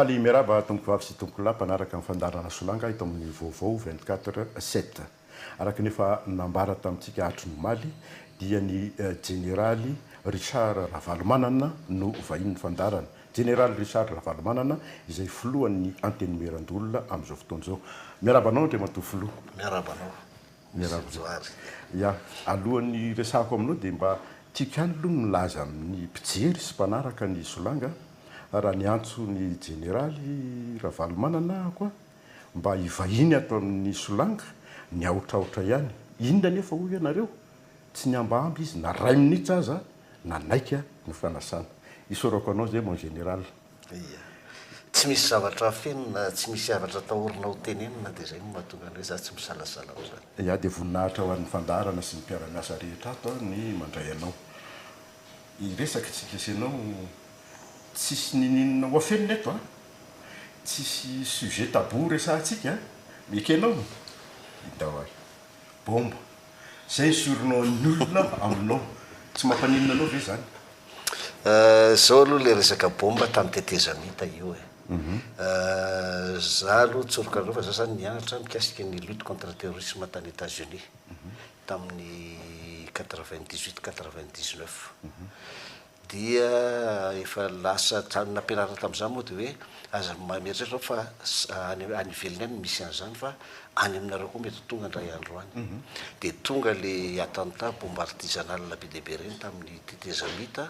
faly miaraba tompoko vavy sy tompoko lapa anaraka amin'ny fandarana solanga ito amin'ny vaovao 24/7 araka nefa nambara tamintsika atrinomaly dia ny généraly Richard Ravalomanana no vahiny fandarana. Général Richard Ravalomanana izay filohan'ny antenumeran-dolona amin'izao fotoana izao. Miarabanao Andriamatoa filoha. Miarabanao. Miaraba. Ya, alohan'ny resako aminao dia mba tiaka any aloha milaza amin'ny mpijery sy mpanaraka ny solanga raha ny antso ny généraly Ravalomanana koa mba hivahiny ato amin'ny solanga ny aotraotra ihany. Inona nefa hoy ianareo? Tsy ny ambamby izy na ray minitra aza na naika ny fanasana. Isorako anao zay mon général. Iya. Tsy misy zavatra fenona, tsy misy zavatra tahorina ho tenenina dia zay no mahatonga an'izay za tsy misalasala ho zany. Ya, dia voninahitra ho an'ny fandarana sy ny mpiara-miasa rehetra ato ny mandray anao. Iresaka tsika isanao tsisy nininona ho afenina eto tsisy sujet tabou resahantsika mekenao hita bomba zay sorinao ny olona aminao tsy mampaninona anao ve zany? Zao aloha le resaka bomba tamin'ny tetezamita io za aloha tsoroka reo fa za zany nianatra mikasika ny lutte contre terrorisme tany États-Unis tamin'ny 98-99 dia efa lasa nampianarana tamin'izany moa dia hoe aza mieritretra fa any ivelany any misy an'izany fa any aminareo koa mety tonga ndray andro any dia tonga le attentat bombe artisanale be dia be reny tamin'ny tetezamita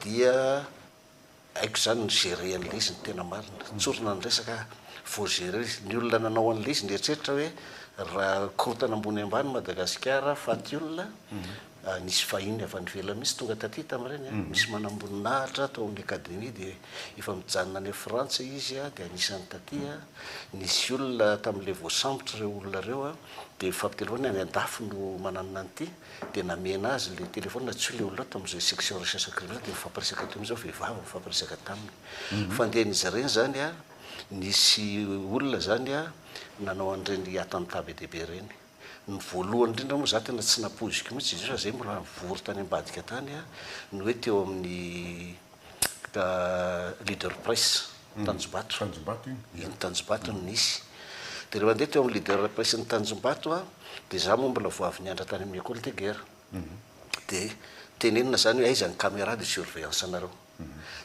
dia haiko zany ny gérer an'ilay izy ny tena marina tsorina ny resaka vao gérer ny olona nanao an'ilay izy nieritreretra hoe raha korotana ambony ambany Madagasikara faty olona nisy fahiny avy any ivelany misy tonga taty tamin'ireny misy manamboninahitra tao amin'ny akademia dia efa mijanona any Frantsa izy dia anisany taty nisy olona tamin'ilay voasambotra ireo olona ireo dia fampitelefony any an-dafy no mananona an'ity dia namena azy le telefona tsy le olona tamin'izay section recherche criminelle dia mifampiresaka teo amin'izao vehivavy mifampiresaka taminy fandehan'izy ireny zany nisy olona zany nanao an'ireny attentat be dia be reny. Ny voalohany indrindra moa za tena tsy napoziko mihitsy izy io zay mbola mivory tany ambadika tany no hoe teo amin'ny leader presse Tanjombato iny Tanjombato no nisy dia rehefa andeha teo amin'ny leader presse ny Tanjombato dia za moa mbola voavy niandra tany amin'ny école de guerre dia tenenina zany hoe aiza ny caméra de surveillance anareo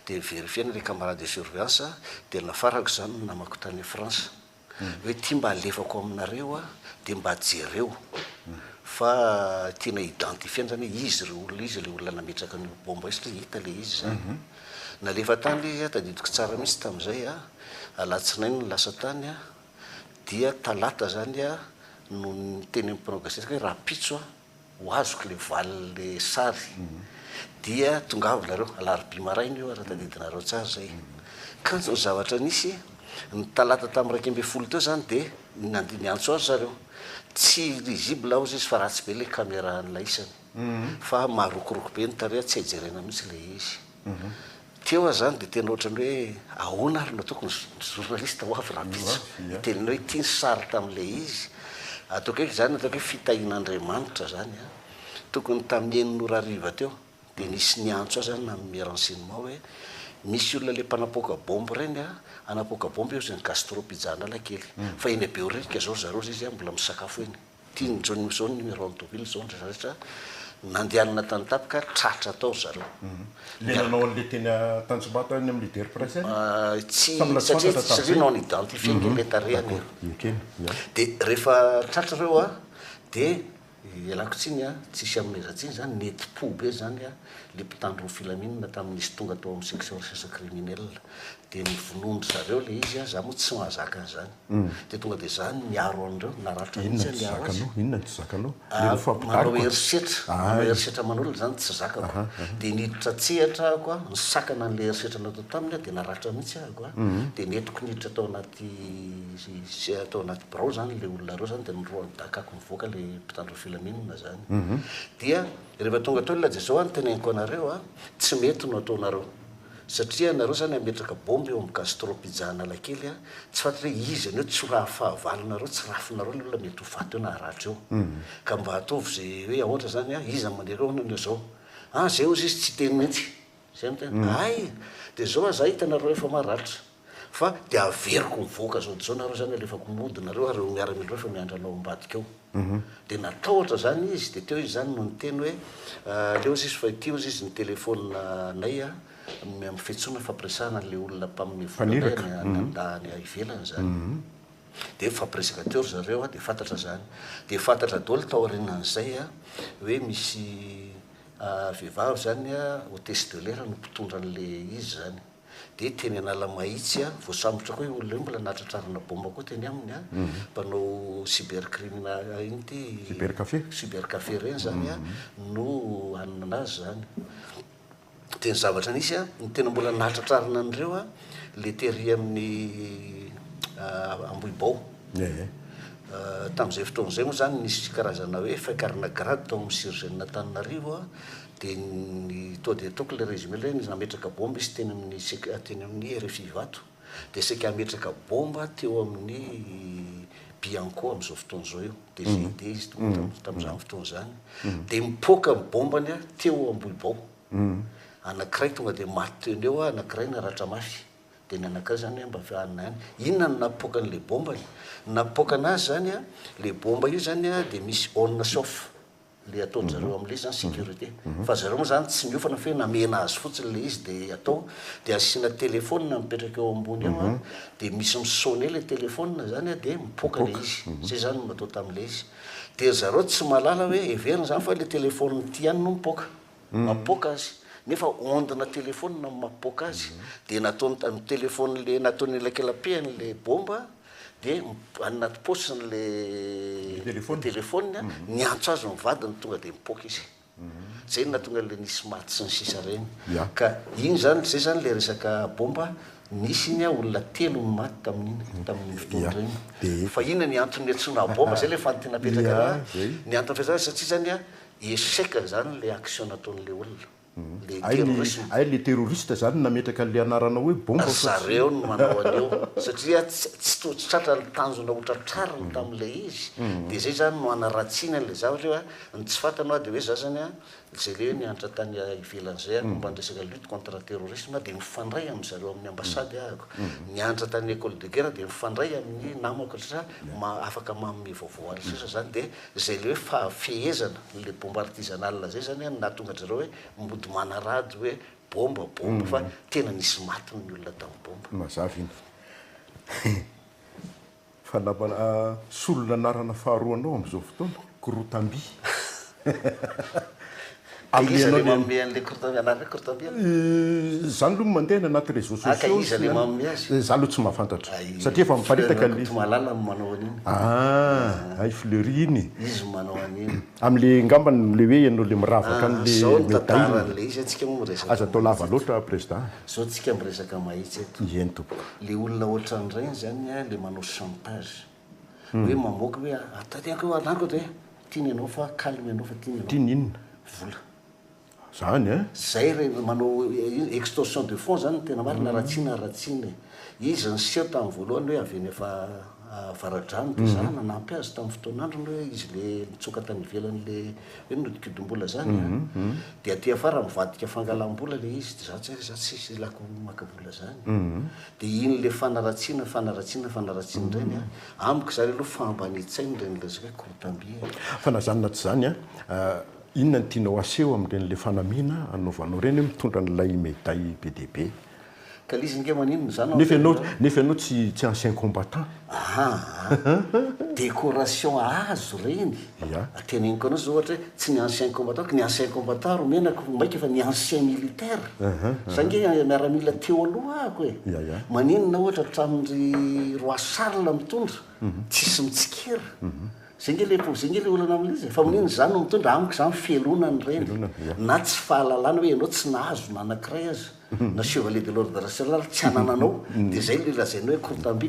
dia vérifiena le caméra de surveillance dia nafarako zany namako tany France hoe tia mba alefako aminareo dia mba jereo fa tiana identifiena zany izy reo olona izy le olona nametraka ny bomba izy hita le izy zany nalefa tany le izy tadidiko tsara mihitsy tamin'izay alatsinainy ny lasa tany dia talata zany no nyteny amin'ny mpanao gazety hoe raha pitso ho azoko le valyle sary dia tonga avy nareo alarobia maraina io raha tadidinareo tsara zay ka zao zavatra nisy ny talata tamin'ny 12 teo zany dia niantso azy zareo tsy risible ao izy fa ratsy be le caméra n'ilay isany fa marokoroko be ny tareha tsy hijerena mihitsy le izy teo zany dia tena ohatrany hoe ahoana ary nataoko ny journaliste ho avy raha pitso tenena hoe tia ny sary tamin'ilay izy ataoko hoe zany ataoko hoe fitahin'Andriamanitra zany tokony tamin'ny enin'ora ariva teo dia nisy niantso azy zany nanomea renseignement hoe misy olona le mpanapoaka bombe reny anapoaka bombe eo zay ny Castro pijanala kely fa eny Beorika zao zareo izy mbola misakafo eny tiany John zao numéro 1 Deauville zao rehetra nandehanana tany tapika tratra tao zareo le nanao an'le teny Tanjombato any amin'ny leader presse tsy satria non identifié le tarehany dia rehefa tratra reo dia ialako tsiny tsisy amnezatsiny zany neti-po be zany le mpitandro filaminana tamin'nisy tonga tao amin'ny section recherche criminelle dia nivonondry zareo le izy za moa tsy mahazaka an'izany dia tonga dia zany miaro an'ireo naratra mihitsy miaro azy manao herisetra manolona zany tsy zakako dia niditra tsehatra koa nisakana n'le herisetra natao taminy dia naratra mihitsy ahako dia netiko niditra tao anaty birao zany le olona reo zany dia niroany dakako mivoaka le mpitandro filaminana zany dia rehefa tonga tao laja zao teneniko anareo tsy mety no ataonareo satria nareo zany ametraka bomba eo amin'ny Castro pijanala kely tsy fantatra hoe izy anio tsy raha fahavalonareo tsy rafinareo le olona mety ho faty eo na haratra eo ka mba ataovy zay hoe ahoatra zany izy mandeha nao zao zay ozy izy tsy teny mihitsy zay mitena ay dia zao za hitanareo efa maratra fa de averiko mivoaka zao zao nareo zany alefa komodinareo areo miaramilreo fa miandranao ambadika eo de nataotra zany izy de teo izy zany no niteny hoe leo izy fa tio izy ny telefona nay a mifetsona fampiresahana le olona mpamin'ny volanany ivelany zany de fampiresaka teo zareo a de fantatra zany de fantatra daholo tao aorinan'izay a hoe misy vehivavy zany a hôtesse de l'air no mpitondra an'le izy zany de teny anala mahitsy a voasambotra koa olona io mbola natratrarina bomba koa teny aminy a mpanao cybercriminal iny ty cybercafé reny zany a no anina anazy zany de ny zavatra nisy a ny tena mbola natratrarina an'ireo a le tery amin'ny ambohibao tam'izay fotoan'izay moa zany nisy karazana hoe fakarana grade tao amin'ny Sirgène Antananarivo a de ny to de ataoko le résumé le nametraka bomba izy teny amin'ny RFI Vato de seka ametraka bomba teo amin'ny Bianco am'izao fotoan'izao io de GID izy tam'izany fotoan'izany de mipoaka bombany a teo ambohibao anankiray tonga de maty teo eo a anankiray naratra mafy de ny anankiray zany hoe mba fianina any inona no napoaka an'le bombany napoaka anazy zany a le bomba io zany a de misy on sauf le ataony zareo am'le zany sécurité fa zareo moa zany tsy miofana fa hoe namena azy fotsiny le izy de atao de asiana telefôna mipetraka eo ambony eo a de misy misone le telefôna zany a de mipoaka le izy zay zany no natao tam'le izy de zareo tsy malala hoe everina zany fa le telefôna ty any no mipoaka mapoaka azy nefa ondina telefôna mapoaka azy de nataony amin'ny telefôna le nataony lakelapehany bomba de anaty posiny le telefôna niantso azy mivadiny tonga de mipoaka izy zay natonga le nisy maty sy ny sisa reny ka iny zany zay zany le resaka bomba nisy iny a olona telo ny maty tamin'ny fotoana reny fa inona ny antony atsona bomba zay le fanontena petraka ny antony fezany satria zany a échec zany le action nataon'le olona ay le terroriste zany nametraka le anarana hoe bomba zareo no manao an'eo satria tsy totsitratra ny tanjona otratrariny tam'le izy de zay zany no anaratsiana le zavatra io a ny tsy fantanao de hoe za zany a zay le nianatra tany ivelan'izay a momba ny resaka lutte contre terrorisme de mifandray am'zareo amin'ny ambassady ahako nianatra tany école de guerre de mifandray amin'ny namako satria afaka manome vaovao aly sisa zany de zay le hoe fehezana le bomba artisanal zay zany a nahatonga zareo hoe mody manarady hoe bomba fa tena nisy maty ny olona tamin'ny bomba mazava iny fa solona anarana faharoanao am'izao fotoana Korotamby izy le manome an'le Korotamby zany aloha mandeha anaty réseaux sociaux izy le manome azy za aloha tsy mahafantatra satria efa miparitaka le malala manao an'iny ay fleury iny izy manao an'iny am'le ngambany le hoe ianao le miravaka zao an'le tantaran'le izy atsika moa miresaka aza atao lava loatra président zao tsika miresaka mahitsy eto eny tompoko le olona ohatran'ireny zany a le manao chantage hoe mamoaka hoe atadiako hoe anako hoe tiany ianao fa calme ianao fa tiany tiany inona vola zany a zay re manao extorsion de fonds zany tena marina ratsiana izy ny seho tamin'ny voalohany hoe avy eny efa varadrano de zany nanampy azy tamin'ny fotoan'androny hoe izy le nitsoka tany ivelan'le hoe nodikidom-bola zany de aty afara mivadika fangalam-bola le izy de za tsisy lako maka vola zany de iny le fanaratsiana reny a amiko zany aloha fambanitsainy reny le zaka hoe Korotamby fa nazanona tsy zany a inona ny tianao aseho amin'ireny fanamiana anaovanao reny hoe mitondra n'ilay médaille BDB ka l'izy nge maninona zany nefa ianao tsy ancien combattant décoration azo reny ateneniko anao zao ohatra hoe tsy ny ancien combattant ka ny ancien combattant romenako maika fa ny ancien militaire za nge miaramila teo aloha ahako hoe maninona ohatra hatramin'ny roi Charles mitondra tsisy mitsikera zay nge le olana amin'izy fa maninona zany no mitondra amiko zany felonany reny na tsy fahalalana hoe ianao tsy nahazo na anankiray azy na chevalier de l'ordre national tsy anananao de zay le lazainao hoe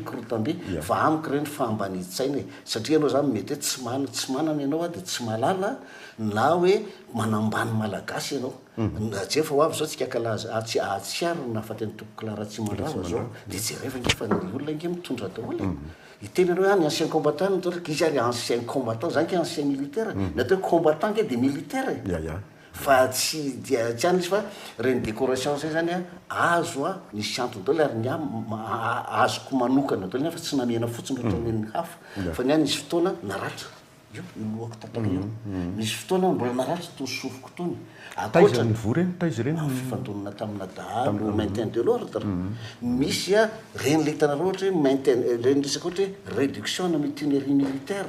Korotamby fa amiko reny fambanitsaina satria ianao zany mety hoe tsy manana ianao a de tsy malala na hoe manambany malagasy ianao jefa ho avy zao tsika kalaza atsiary nafateny tompo Clara Tsimandrava zao de jereva nge fa ny olona nge mitondra daholo iteny ianao any ancien combattant mitondra izy ary ancien combattant zany ke ancien militaire natao combattant nge de militaire fa tsy tsy any izy fa reny décoration zay zany a azo a nisy antony daholo ary ny azoko manokana daholo fa tsy namena fotsiny ohatra ny hafa fa ny any nisy fotoana naratra io lohako tataka io misy fotoana mbola naratra tony sofiko tony taiza ny vo reny taiza reny fifandonana tamina dahalo maintien de l'ordre misy a reny le hitanareo ohatra hoe maintien reny resaka ohatra hoe réduction na mutinerie militaire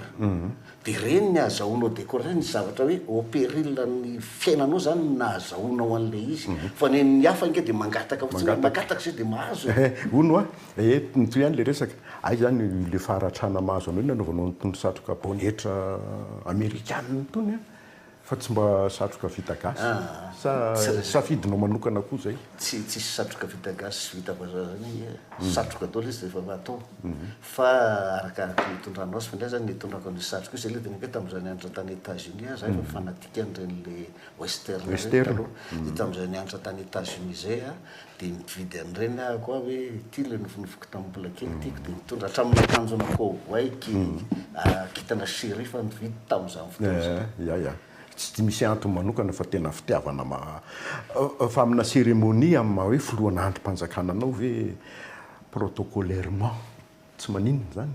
de reny ny azahoanao décorer ny zavatra hoe au péril ny fiainanao zany na azahoanao an'le izy fa ny hafa nge de mangataka fotsiny mangataka zay de mahazo ono a toy ihany le resaka ay zany le faharatrana mahazo anao nanaovanao nytondro satroka bonetra amerikana tony a fa tsy mba satroka vita gasy safidinao manokana koa zay tsisy satroka vita gasy vita vazaha zany satroka daholo izy rehefa atao fa arakaraka mitondranao azy fa ndray zany nitondrako ny satroka izy le de nge tam'izay nianatra tany États-Unis zay fa fanatikany ren'le western taloha de tam'izay nianatra tany États-Unis zay a de mividy an'ireny aho koa hoe ty le nofinofiko tamin'ny mbola kely tiako de mitondra hatramin'ny akanjo anako waiky kitana shérif mividy tam'izany fotoana ya tsy misy antony manokana fa tena fitiavana fa amina cérémonie amin'ny hoe filoana androm-panjakana anao hoe protocolairement tsy maninona zany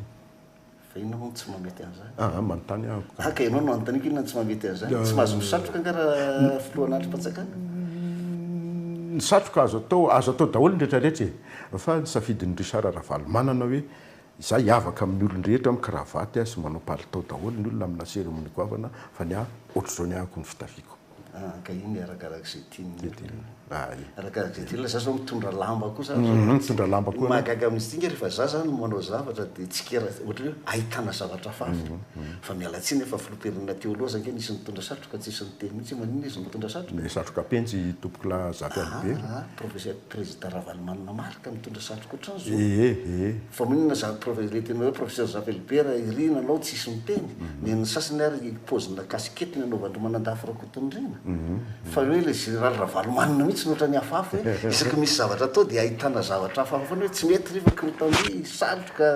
fa ina moa tsy mamety an'izany manontany ahako ka ianao no anontaniako inona tsy mamety an'izany tsy mahazo misatroka angara filoana androm-panjakana ny satroka azo atao daholo nrehetrarehetra fa ny safidin'ny Richard Ravaly manana hoe za hiavaka amin'ny olon-drehetra amin'ny kravaty sy manao palitao daholo ny olona amina cérémonie goavana fa ny ohatr'izao ny ahako ny fitafiako ka iny arakarak'izay tiany arakarak'izay tiana za zao mitondra lamba koa mitondra lamba koa mahagaga amin'izy ty rehefa za zany manao zavatra de tsy kera ohatra hoe ahitana zavatra fafa fa mialatsiny efa filoperina teo aloha zange nisy mitondra satroka tsisy ny teny mihitsy manina izy mitondra satroka le satroka penjy tompoko la Jacques Albert professeur président Ravalomanana marika mitondra satroka ohatran'izao fa monina za tena hoe professeur Jacques Albert irina anao tsisy miteny ny sasany ary pozina kasikety ny anaovandro manandafy rakotondrina fa hoe le général Ravalomanana mihitsy nohatra ny hafahafa hoe isaky misy zavatra atao de ahitana zavatra hafahafa fana hoe tsy mety riva krotandi satroka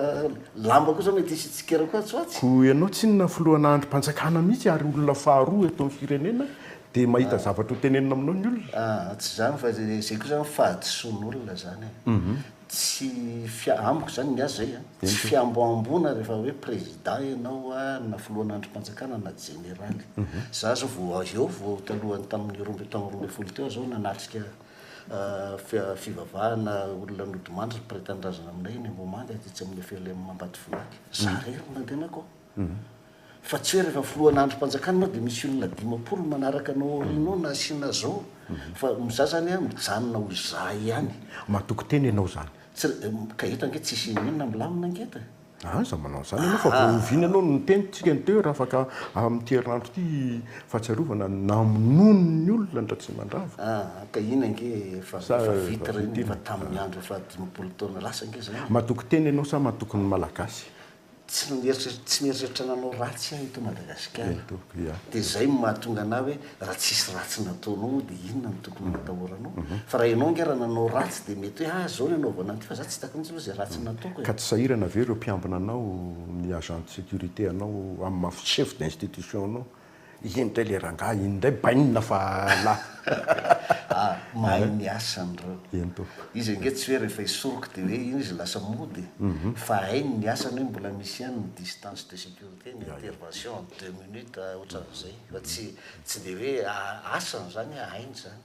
lamba koa zao mety isy tsikera koa tsoatsy ko ianao tsy nona filoana androm-panjakana mihitsy ary olona faharoa eto amin'ny firenena de mahita zavatra ho tenenina aminao ny olona tsy zany fa zay koa zany fahadisoan'olona zany tsy amiko zany ny azy zay tsy fiamboambona rehefa hoe président ianao na filoana androm-panjakana na généraly za zao vo talohan'ny tamin'ny roambe folo teo zao nanatrika fivavahana olona nodimandry prétendrazana aminay ny Mbomanga tsy amin'ny fele Mambati Volaky za rery nandenako fa tsy hoe rehefa filoana androm-panjakana anao de misy olona 10 manaraka anao inao na asiana zao fa za zany mijanona ho za ihany matoko teny ianao zany ka hita nge tsisy inona milamina ngeta za manao zany anao fa vooviny anao niteny tsika ny teo raha afaka amin'ny herinandro ty fahatsiarovana namonono ny olona ndra tsy mandrava ka ina nge fa vita reny fa tamin'ny andro efa 10 taona lasa nge zany matoko teny ianao sa matoko ny malagasy tsy mieritreritra nanao ratsy aho ito Madagasikara de zay mahatonga anah hoe raha tsisy ratsy nataonao de inona ny tokony natahoranao fa raha ianao nge raha nanao ratsy de mety hoe zao ny anaovana ty fa za tsy taka mihitsy zay ratsy nataoko ka tsy sahirana ve ireo mpiambina anao ny agent de sécurité anao amin'ny chef d'institution anao indray le rangaha indray bainina fa la mahay ny asany reo izy ange tsy hoe rehefa isoroka de hoe iny izy lasa mody fa hainy ny asany hoe mbola misy ihany ny distance de sécurité ny intervention en 2 minutes ohatran'izay fa tsy de hoe asany zany hainy zany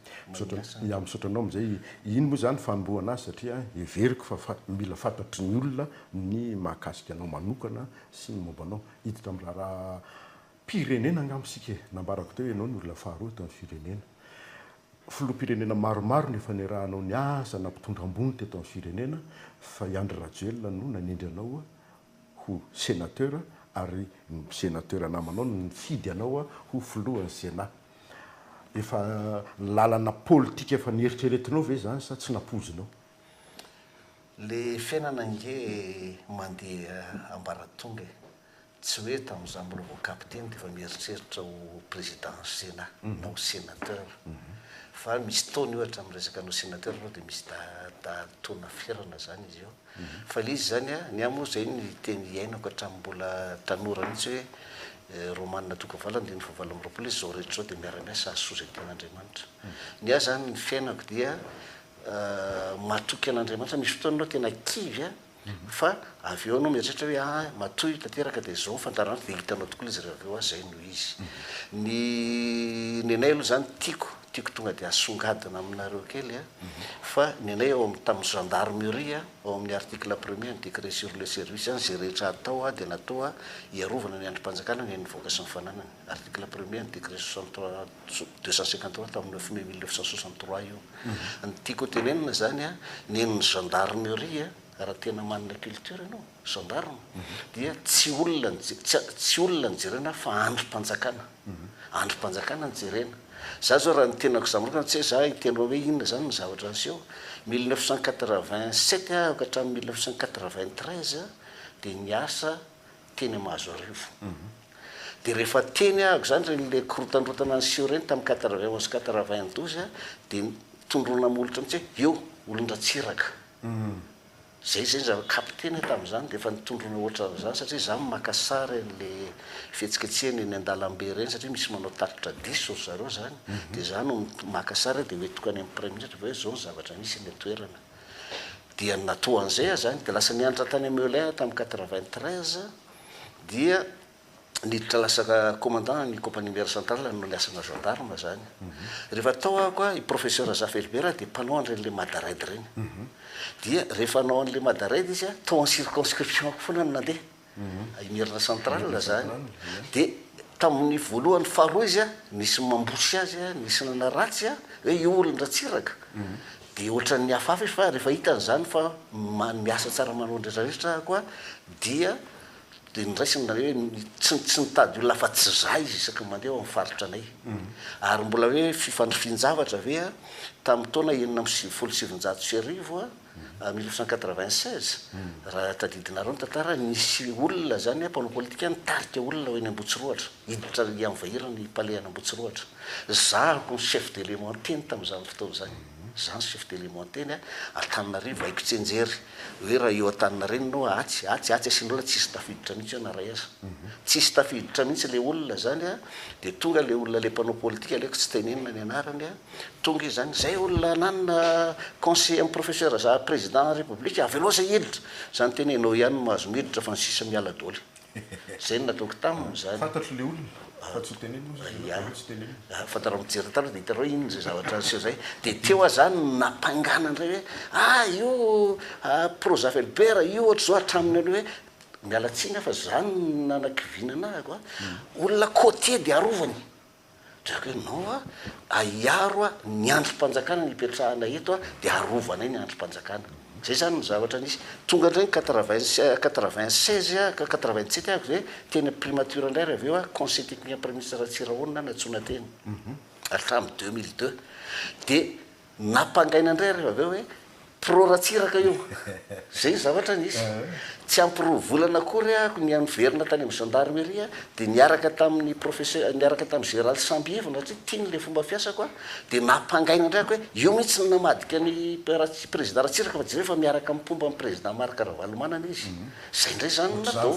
misotranao am'izay iny moa zany fanomboana azy satria everiko fa mila fantatry ny olona ny mahakasika anao manokana sy ny mombanao hiditra amin'ny raha pirenena angamsika nambarako teo ianao ny olona faharoa eto amin'ny firenena filoam-pirenena maromaro nefa nirahanao ny asa na mpitondra ambony teto amin'ny firenena fa Andry Rajoelina no nanindry anao ho sénateur ary sénateur namanao nifidy anao ho filohan'ny Sénat efa lalana politika efa nieritreretinao ve zany sa tsy napozinao le fiainana nge mandeha ambaratonga tsy hoe tamin'izany mbola vo capitaine de efa mieritreritra ho président Sénat na ho sénateur fa misy taony ohatra amin'ny resaka anao sénateur anao de misy taona fierana zany izy io fa le izy zany ny amo zay ny teny iainako hatramin'ny mbola tanora mihitsy hoe romanina toka valany ny fahavalo amby roapolo zao rehetra zao dia miara-miasa asoza ten'andriamanitra ny ahy zany ny fiainako dia matoky an'andriamanitra misy fotoana anao tena kivy fa avy eo anao mieritreritra hoe matoy tanteraka dia zao fantaranao dia hitanao tokoa izy rehefa avy eo zay no izy ny anay aloha zany tiako tonga dia asongadina aminareo kely fa ny anay ao tamin'ny gendarmerie ao amin'ny article premier ny décret sur le service zany zay rehetra atao dia natao iarovana ny androm-panjakana ny nivoaka sy ny fananany article premier ny décret 253 tamin'ny 9 mai 1963 io ny tiako tenenina zany nen'ny gendarmerie raha tena manana culture ianao gendarme dia tsy olona nijerena fa androm-panjakana androm-panjakana nijerena za zao raha ny tenako zamorokana tsy hoe za hitenao hoe inona zany ny zavatra aseho 1987 ka hatramin'ny 1993 dia niasa teny Mahazoarivo dia rehefa teny ahako zany ren'le korotandrotana anseho reny tamin'ny 91 92 dia tondrona molotra mitsy hoe eo olon-dratsiraka zay zava-kapiteny tamin'izany dia efa nitondrona ohatra zany satria za maka sary an'le fihetsiketsehany ny an-dalambe reny satria misy manao tatitra diso zareo zany dia za no maka sary dia hoe tokany amin'ny premier ministre hoe zao ny zavatra misy ny toerana dia natoa an'izay zany dia lasa nianatra tany Melun tamin'ny 93 dia niditra lasa commandant ny compagnie mère centrale no niasana gendarme zany rehefa tao ahako i professeur Zafelbert dia mpanao an'ireny le madaraide reny dia rehefa anao an'le madaraide izy tao en circonscription ako foana no nandeha imerina centrale zany dia tamin'ny voalohany faharoa izy nisy mambosy azy nisy nanaratsy hoe io olon-dratsiraka dia ohatran'ny hafahafa izy fa rehefa hitan'izany fa miasa tsara manao ndraitrarehetra koa dia niraisiny hoe tsy nitady olona fa tsy za izy isaky mandeha ao amin'ny faritra anay ary mbola hoe fifandrifian-javatra ve tamin'ny taona 1996 1996 raha tadidinareo ny tantara nisy olona zany mpanao politika nitarika olona ho eny Ambotsiroatra hiditra amin'ny vahirany palais any Ambotsiroatra zahako ny chef d'élément teny tamin'izany fotoana zany za ny chef d'élément teny Antananarivo haiko tsenjery hoe raha eo Antananarivo no atsy asian'olona tsisy tafiditra mihitsy anaray azy tsisy tafiditra mihitsy le olona zany dia tonga le olona le mpanao politika aleko tsy tenenina ny anarany tonga izy zany zay olona nanana conseiller amin'ny professeur za président de la république avy aloha zay hiditra zany tenenao ihany mahazo miditra fa ny sisa miala doly zay ny nataoko taminy zany fantatro le olona fatara mijery tara dia hitareo ino zay zavatra aseho zay dia teo zany nampangana andray hoe io Zafelbert io ohatra zao hatraminy aloha hoe mialatsiny fa zany nanakivinana ahako olona côtier dia arovany drako hoe nao aiaro ny androm-panjakana ny ipetrahana eto dia arovana ny androm-panjakana zay zany ny zavatra nisy tonga ndray 96 ka 87 ahako zay teny primature indray raha avy eo conseil technique premier ministre Ratsirahonina natsona teny hatramin'ny 2002 dia nampangaina indray rehefa avy eo hoe pro Ratsiraka io zay zavatra nisy tsy ampyrovolana akory ny aniverina tany amin'ny gendarmerie dia niaraka tamin'ny professeur niaraka tamin'ny général Sambievina satria tiany le fomba fiasako dia nampangaina indray ako hoe io mihitsy namadika ny président Ratsiraka fa jereo fa miaraka mipomba amin'ny président Marc Ravalomanana izy zay indray zany natao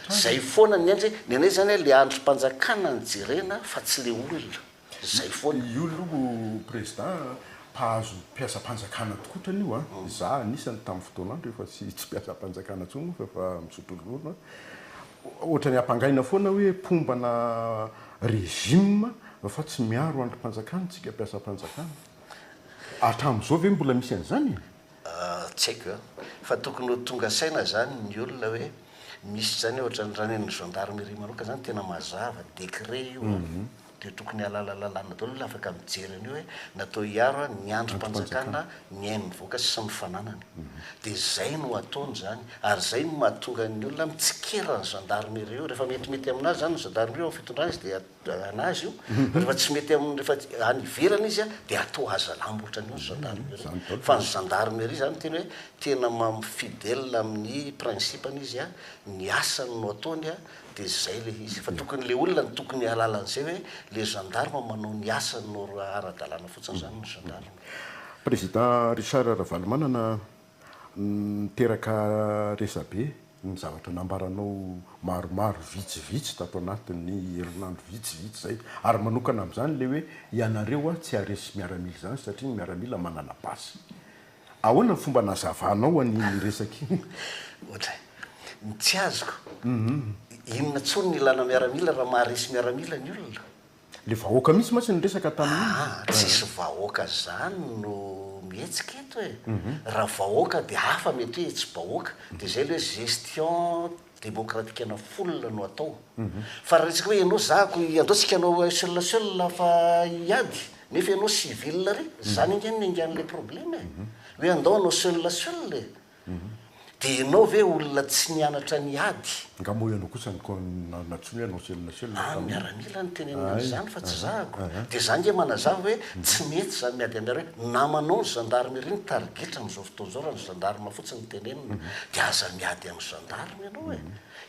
zay foana ny andry ny anay zany le androm-panjakana ny jerena fa tsy le olona zay foana io aloha président mpahazo mpiasa-panjakana tokotrany io za anisany tamin'ny fotoanandro efa tsy mpiasa-panjakana ntsony fa misotro rono ohatrany ampangaina foana hoe pombana régime fa tsy miaro androm-panjakana tsika mpiasa-panjakana hatramin'izao ve mbola misy an'izany tsy haiko fa tokony ho tonga saina zany ny olona hoe misy zany ohatra ny ranen'ny gendarmerie manoka zany tena mazava décret io dia tokony alalalana daholo olona afaka mijery an'io hoe natao hiaro ny androm-panjakana ny hainy mivoaka sy mifananany dia zay no ataony zany ary zay no mahatonga ny olona mitsikera ny gendarmerie io rehefa metimety aminazy zany ny gendarmerie amin'ny fitondrana izy dia anazy io rehefa tsy mety amin'ny rehefa any ivelana izy dia atao azalambotra an'io ny gendarmerie fa ny gendarmerie zany teny hoe tena fidèle amin'ny principany izy ny asany no ataony dia zay le izy fa tokony le olona ny tokony alalan'izay hoe le gendarme manao ny asany no ara-dalàna fotsiny zany ny gendarme président Richard Ravalomanana niteraka resabe ny zavatra nambaranao maromaro vitsivitsy tato anatin'ny herinandro vitsivitsy zay ary manokana amin'izany le hoe ianareo tsy aresy miaramila zany satria ny miaramila manana basy ahoana ny fomba nazavanao any resaky ohatra ny tsy azoko inona tsony ny ilana miaramila raha maharesy miaramila ny olona le vahoaka misy matsy ny resaka tamin'iny tsisy vahoaka zany no mihetsika eto e raha vahoaka dia hafa mety hoe tsy vahoaka dia zay le hoe gestion démocratique ana folona no atao fa raha resaka hoe ianao zako andaotsika anao seul fa hiady nefa ianao civil ry zany ingany angan'le problème hoe andao anao seul e dia ianao ve olona tsy nianatra ny ady ngamoianao kosa natsony anao miaramila ny tenenina zany fa tsy zahako dia zany nge manazava hoe tsy mety zany miady amiara hoe namanao ny gendarme ry ny targetra am'izao fotoana zao raha ny gendarme fotsiny ny tenenina dia aza miady amin'ny gendarme ianao e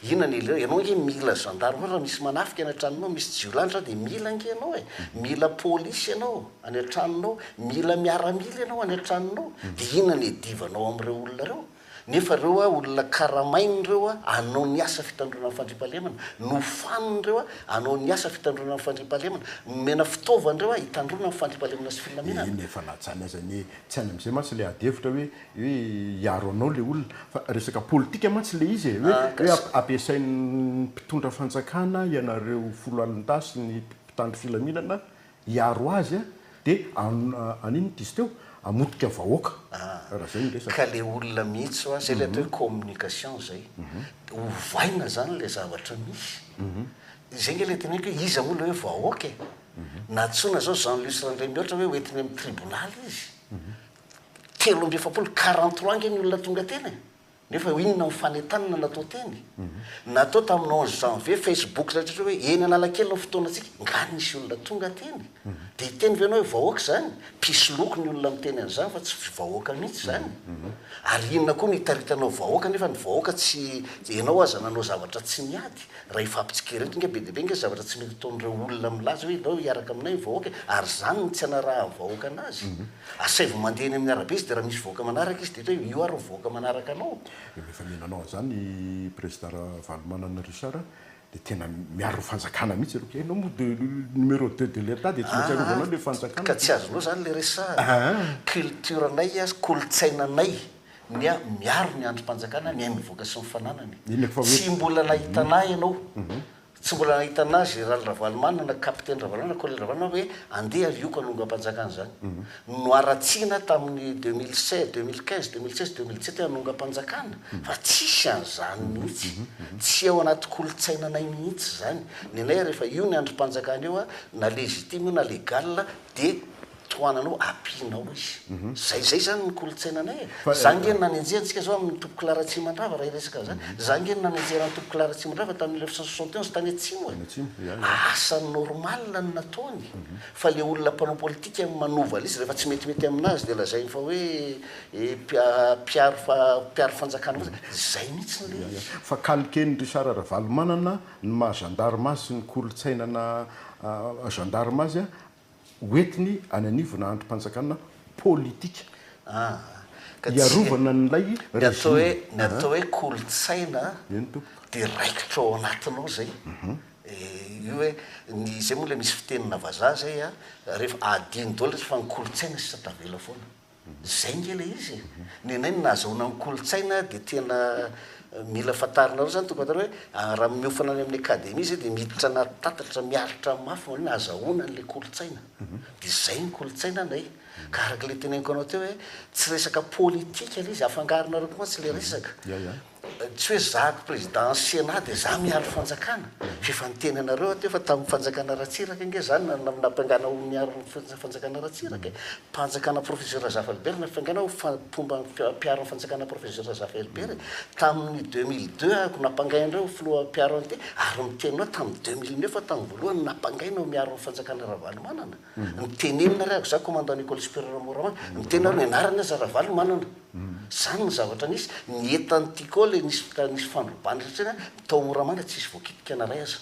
inona ny le ianao nge mila gendarme raha misy manafika any an-tranonao misy jiolahitra dia mila nge ianao e mila polisy ianao any an-tranonao mila miaramila ianao any an-tranonao dia inona ny divanao am'ireo olona reo nefa reo olona karamainy reo anao ny asa fitandrona amin'ny fandriampahalemana nofaniny reo anao ny asa fitandrona amin'ny fandriampahalemana mena fitaovany reo hitandrona amin'ny fandriampahalemana sy filaminana nefa natsany azany tsy any am'izay matsy le adevitra hoe hiaro anao le olona fa resaka politika matsy le izy hoe ampiasain'ny mpitondra fanjakana ianareo folo alin-tasy ny mpitandro filaminana hiaro azy dia anino tizy teo amotika vahoaka raha zay resaka ka le olona mihitsy zay le atao hoe communication zay hovaina zany le zavatra misy zay nge le teneniko hoe izy amolona hoe vahoaka natsona zao Jean-Louis Randré mihoatra hoe hoentiny amin'ny tribunal izy 343 nge ny olona tonga teny nefa inona mifanetanana natao teny natao tamin'ny 11 janvier Facebook satria hoe eny analakely ny fotoana atsika nga nisy olona tonga teny dia teny venao hoe vahoaka zany pisy loko ny olona miteny an'izany fa tsy vahoaka mihitsy zany ary inona koa nitaritanao vahoaka nefa ny vahoaka tsy ianao aza nanao zavatra tsy miady raha ifampitsikerety nge be deabe nge zavatra tsy mety ataon'ireo olona milaza hoe nao hiaraka aminay vahoaka ary zany ny tsy anaraha vahoaka anazy asaivo mandeha eny amin'ny arabe izy dia raha misy vahoaka manaraka izy dia hoe io ary vahoaka manaraka anao rehefa menanao zany président Valomanana Richard dia tena miaro fanjakana mihitsy reo enao moa de numéro 2 de l'état dia tsy maintsy arovana le fanjakana ka tsy azonao zany le resaha culture anay kolontsainanay miaro ny androm-panjakana mihay mivoaka sy mifananany tsy mbola nahitanay ianao tsy mbola nahitana général Ravalomanana capitaine Ravalomanana colonel Ravalomanana hoe andeha ioka anonga-panjakana zany noaratsiana tamin'ny 2016 2015 2016 2017 anonga-panjakana fa tsisy an'izany mihitsy tsy ao anaty kolontsainanay mihitsy zany ny anay rehefa io ny androm-panjakana io na légitime na légal dia toananao ampinao izy zay zany ny kolontsainanay zany nge nanenjehantsika zao amin'ny tompo Clara Tsimandrava raha resaka zany zany nge nanenjehan'ny tompo Clara Tsimandrava tamin'ny 1971 tany atsimo asa normal ny nataony fa le olona mpanao politika manovala izy rehefa tsy metimety aminazy dia lazainy fa hoe piaro fanjakana zay mihitsy le fa kalikeny Richard Ravalomanana ny maha gendarme azy sy ny kolontsainana gendarme azy hoentiny ananivona androm-panjakana politika iarovana nylay ny atao hoe kolontsaina dia raikitra ao anatinao zay io hoe zay moa le misy fitenina vazaha zay rehefa adiny daola fa ny kolontsaina sy satavela foana zay nge le izy ny anay ny nahazahoana ny kolontsaina dia tena mila fantarinareo zany toko atao hoe raha miofana any amin'ny akademia zay dia miditra natatatra miaritra mafy hoe nahazahoana n'le kolontsaina dia zay ny kolontsaina anay ka araka le teneniko anao teo hoe tsy resaka politika le izy afangaronareo koa tsy le resaka tsy hoe zahako président Sénat dia za miaro fanjakana fefa niteny anareo teo fa tamin'ny fanjakana Ratsiraka nge zany nampiangana miaro fanjakana Ratsiraka mpanjakana professeur Zafa Albert nampiangana fomba mpiaro fanjakana professeur Zafa Albert tamin'ny 2002 nampangainareo filoha mpiaro an'ity ary mitenao tamin'ny 2009 fa tamin'ny voalohany nampangaina miaro fanjakana Ravalomanana nitenenina re ako za commandant école supérieure Moramana nitenao ny anarany aza Ravalomanana zany ny zavatra nisy ny entan'ity koa le nisy fandrobany satria tao Moramana tsisy voakitika anaray aza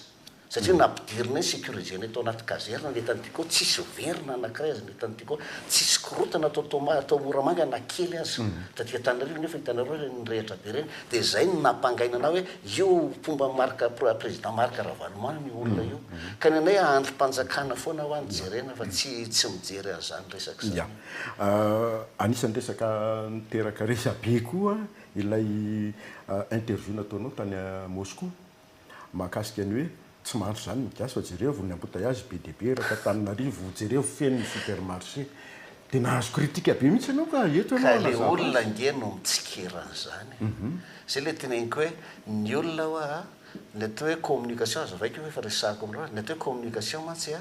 satria nampidirina sécurisé ny atao anaty kazerna netan'ity koa tsisy verina anankiray azy netan'ity koa tsisy korotana atao moramanga na kely azy tatika tanareo nefa hitanareo nyrehatra be reny dia zay no nampangainana hoe io fomba marka président marka Ravalomanana ny olona io ka ny anay androm-panjakana foana ho any jerena fa tsy mijery an'izany resaka zany. Anisan'ny resaka niteraka resabe koa ilay interview nataonao tany a Moscou mahakasika ny hoe tsy mahandro zany migasy fa jereo ny embouteillage be dia be raka Tananarivo jereo feno supermarché dia nahazo kritika be mihitsy ianao ka eto ka le olona nge no mitsikeran'izany zay le teneniko hoe ny olona hoa ny atao hoe communication azo vaika hoe fa resahako amin'ireo ny atao hoe communication mantsy a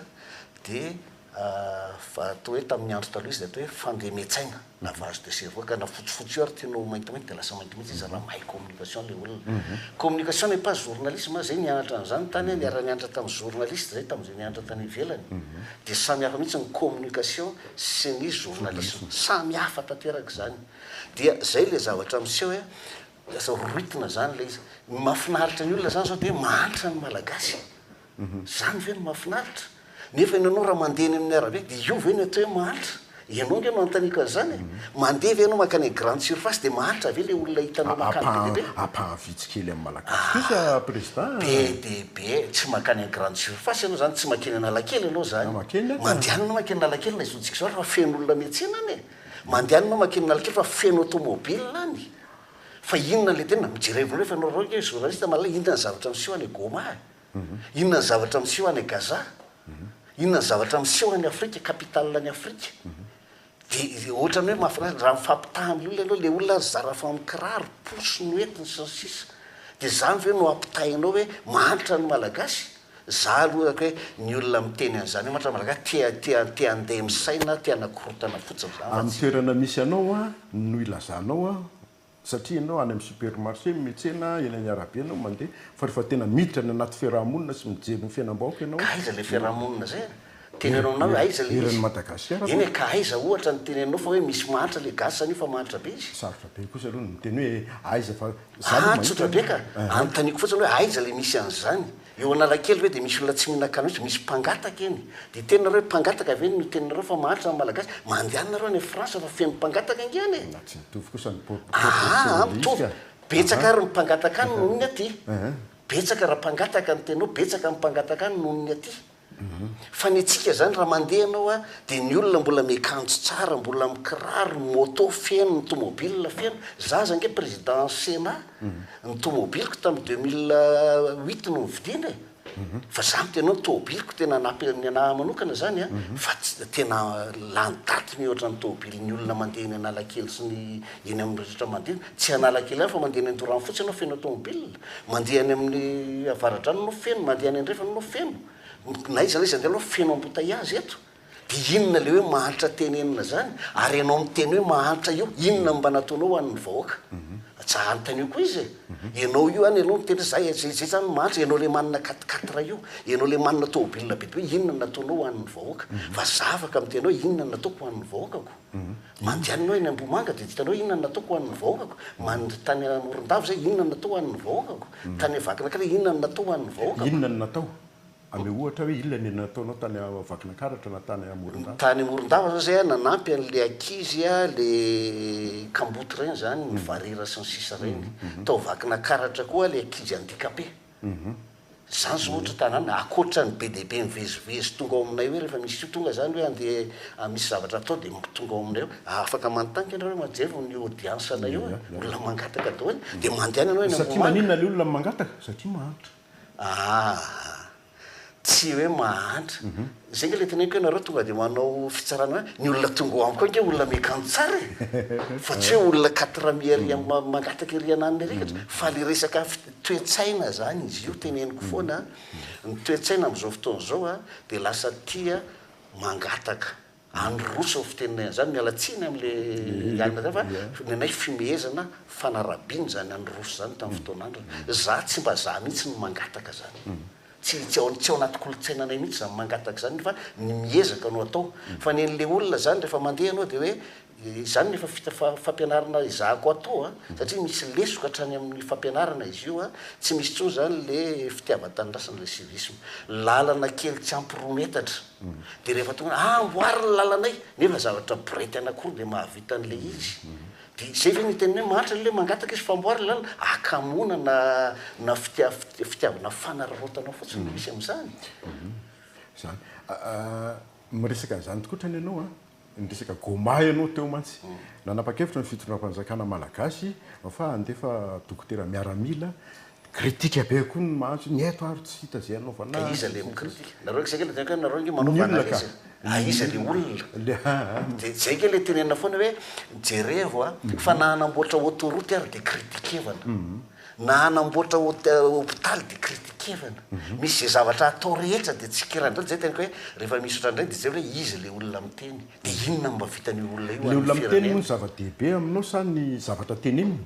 dia atao hoe tamin'ny andro taloha izy dia atao hoe fandremetsaina na vase de cerveau ka na fotsifotsy io ary tianao maintimainty dia lasa maintimainty izy raha mahay communication le olona communication n'est pas journalisme zay nianatra an'izany tany niara-nianatra tamin'ny journaliste zay tamin'izay nianatra tany ivelany dia samy hafa mihitsy ny communication sy ny journalisme samy hafa tanteraka zany dia zay le zavatra miseho hoe asa roitina zany le izy mahafinaritra ny olona zany sao dia mahantra ny malagasy zany ve no mahafinaritra nefa ianao raha mandeha ny amin'ny arabe dia io ve ny atao hoe mahantra ianao nge no antaniko an'izany mandeha ve ianao makany grande surface dia mahantra ve le olona hitanao makany be ampahavitsy kely amin'ny malagasy kosa président be dia be tsy makany grande surface ianao zany tsy makeny analakely ianao zany mandehananao makeny analakely na izontsika zao fa feno olona miantsena any mandehananao makeny analakely fa feno automobile any fa inona le tena mijerevina hoe fa anao rao journaliste malala inona ny zavatra miseho any Goma inona ny zavatra miseho any Gaza inona ny zavatra miseho any Afrika capitale any Afrika dia ohatrany hoe mahafinaritra raha mifampitaha amin'ny olona ianao le olona zara fa mikiraro poso no entiny sy ny sisa dia zany ve no ampitahinao hoe mahantra ny malagasy za aloha hoe ny olona miteny an'izany hoe mahatra malagasy tia andeha misaina tia anakorotana fotsiny amin'ny toerana misy anao no ilazanao satria ianao any amin'ny supermarché mitsena eny any arabe ianao mandeha fa rehefa tena miditra ny anaty fiarahamonina sy mijery ny fiainam-bahoaka ianao ka aiza le fiarahamonina zay tenenao anao hoe aiza le izy Madagasikara eny ka aiza ohatra ny tenenao fa hoe misy mahantra le gasy zany io fa mahantra be izy sarotra be kosa aloha miteny hoe aiza fa tsotra be ka anontaniako fotsiny hoe aiza le misy an'izany eo analakely hoe dia misy olona tsy mihinan-kany ohatsy misy mpangataka eny dia tenareo hoe mpangataka ve no tenareo fa mahantra ny malagasy mandehanareo any France fa feno mpangataka ingeny tsy mitovy kosa ny mitovy betsaka ary ny mpangataka any noho ny aty betsaka raha mpangataka ny tenao betsaka ny mpangataka any noho ny aty fa ny atsika zany raha mandeha anao dia ny olona mbola miakanjo tsara mbola mikiraro moto feno ny tomobile feno za zange président Sénat ny tomobileko tamin'ny 2008 no nividiana fa za mitenao ny tomobileko tena ny anahy manokana zany fa tena landaty mihoatra ny tomobily ny olona mandeha ny analakely sy ny eny amin'ny rehetra mandeha tsy analakely any fa mandeha ny andorany fotsy anao feno tomobile mandeha any amin'ny avaradrano no feno mandeha any andrefana no feno na iza la izy andeha aloha feno embouteillage eto dia inona le hoe mahantra tenenina zany ary ianao miteny hoe mahantra io inona mba nataonao ho an'ny vahoaka tsy antan'io koa izy ianao io any ianao miteny zay zany mahantra ianao le manana 4x4 io ianao le manana tomobile be hoe inona nataonao ho an'ny vahoaka fa za afaka miteny hoe inona nataoko ho an'ny vahoakako mandehananao eny Ambomanga dia hitanao inona nataoko ho an'ny vahoakako tany Morondava zay inona natao ho an'ny vahoakako tany Vakinankaratra inona natao ho an'ny vahoakako inona natao ame ohatra hoe ilona ny nataonao tany Vakinankaratra na tany Morondava tany Morondava zao zay nanampy an'le ankizy le kamboty reny zany ny varira sy ny sisa reny tao Vakinankaratra koa le ankizy handikape zany zao ohatra tanàna akoatra ny be dia be mivezivezy tonga ao aminay hoe rehefa misy io tonga zany hoe andeha misy zavatra atao dia tonga ao aminay eo afaka manontaniky ianareo hoe majery ny audience anay eo olona mangataka daholo dia mandeha ianao eny satria maninona le olona mangataka satria mahantra tsy hoe mahantra zay nge le teneniko ianareo tonga dia manao fitsarana hoe ny olona tonga ho amiko nge olona miakanjo tsara fa tsy hoe olona 4 miary mangataka riananiny rekatra fa le resaka toetsaina zany izy io teneniko foana ny toetsaina amin'izao fotoana zao dia lasa tia mangataka androso fitenina zany mialatsiny amin'le alina zany fa ny anay fimehezana fanarabiny zany androso zany tamin'ny fotoanandro za tsy mba za mihitsy ny mangataka zany tsy ao anaty kolotsainanay mihitsy zany mangataka zany fa ny miezaka no atao fa nen'le olona zany rehefa mandeha anao dia hoe izany nefa fampianarana izahako atao satria misy lesoka hatrany amin'ny fampianarana izy io tsy misy tsony zany le fitiavan-tanindasana le civisme lalana kely tsy ampyrometatra de rehefa tonga amboary ny lalanay nefa zavatra brety anakoro de mahavita an'le izy de zay ve niteny hoe maharitra le mangataka izy famboary ny lalana akamona na fitiavana fanararotanao fotsiny misy am'izany zany miresaka zany tokotrany ianao ny resaka goma ianao teo mantsy nanapa-kevitra ny fitondram-panjakana malagasy fa andefa dokotera miaramila kritika be koa ny mahandro ny eto ary tsy hita zay anaovana iza le mikritika nareo zay nareo nge manaovana izy iza le olona de zay ke le tenenina foana hoe jerevo fa na hanamboatra autoroute ary de kritikevana na hanamboatra hôpitaly de kritikevana misy zay zavatra atao rehetra de tsy kirandra zay teniko hoe rehefa misy otrandray de zay hoe izy le olona miteny de inona mba vitany olona io le olona miteny moa ny zava-dehibe aminao sa ny zavatra teneniny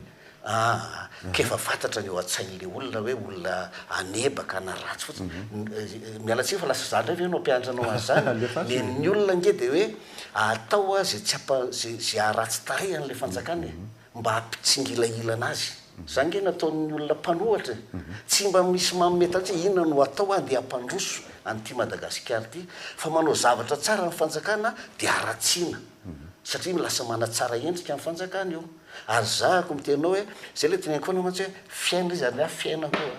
kefa fantatra ny eo an-tsain'le olona hoe olona anebaka na ratsy fotsiny mialatsika fa lasa zany ndray ve anao mpianatranao an'zany ny olona nge de hoe atao zay zay aratsy tarehy an'le fanjakany mba hampitsingilaila anazy zany nge nataon'ny olona mpanohatra tsy mba misy mametatry inona no atao andeha hampandroso an'ity Madagasikara ty fa manao zavatra tsara ny fanjakana de aratsiana satria milasa manatsara endrika amin'ny fanjakana io ary zahako mitenao hoe zay le teneniko foana mantsy hoe fiaina izy ary fiaina koa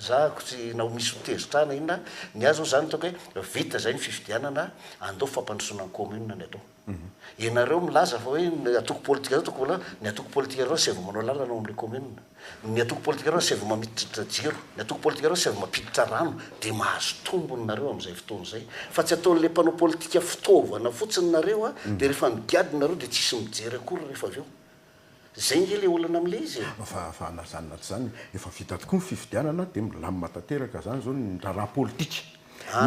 zahako tsy nao misy hotezitrana inona ny azo zany taoko hoe vita zay ny fifidianana andao fampandrosoana ny commune ny atao ianareo milaza fa hoe ny atoko politika zao toko ny atoko politika reo sy vao manao lalana ao amin'le commune ny atoko politika reo sy vao mamiditra jiro ny atoko politika reo sy vao mampiditra rano de mahazo tombony nareo amin'izay fotoana zay fa tsy ataon'le mpanao politika fitaovana fotsiny nareo de rehefa migiady nareo de tsisy mijery akory rehefa avy eo zay nge le olana am'le izy fa nazanona tsy zany efa vita tokoa ny fifidianana de milamina tanteraka zany zao ny raharaha politika